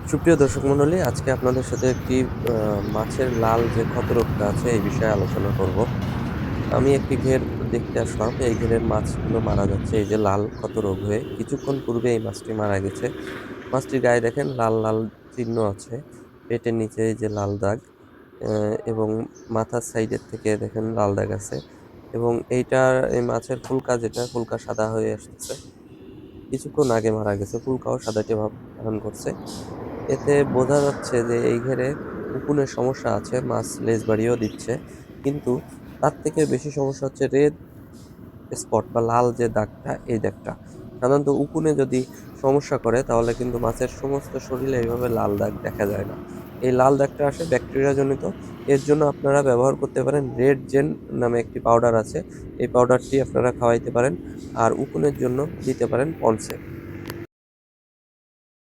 সুপ্রিয় দর্শক মণ্ডলী, আজকে আপনাদের সাথে একটি মাছের লাল যে ক্ষতরোগটা আছে এই বিষয়ে আলোচনা করব। আমি একটি ঘের দেখতে আসলাম। এই ঘেরের মাছগুলো মারা যাচ্ছে এই যে লাল ক্ষতরোগ হয়ে। কিছুক্ষণ পূর্বে এই মাছটি মারা গেছে। মাছটির গায়ে দেখেন লাল লাল চিহ্ন আছে। পেটের নিচে এই যে লাল দাগ এবং মাথার সাইডের থেকে দেখেন লাল দাগ আছে এবং এই মাছের ফুলকা যেটা ফুলকা সাদা হয়ে আসতেছে। কিছুক্ষণ আগে মারা গেছে। ফুলকাও সাদাটে ভাব ধারণ করছে। এতে বোঝা যাচ্ছে যে এই ঘেরে উকুনের সমস্যা আছে, মাছ লেজ বাড়িয়েও দিচ্ছে। কিন্তু তার থেকে বেশি সমস্যা হচ্ছে রেড স্পট বা লাল যে দাগটা, এই দাগটা। সাধারণত উকুনে যদি সমস্যা করে তাহলে কিন্তু মাছের সমস্ত শরীরে এইভাবে লাল দাগ দেখা যায় না। এই লাল দাগটা আসে ব্যাকটেরিয়া জনিত। এর জন্য আপনারা ব্যবহার করতে পারেন রেড জেন নামে একটি পাউডার আছে। এই পাউডারটি আপনারা খাওয়াইতে পারেন। আর উকুনের জন্য দিতে পারেন পন্সেপ।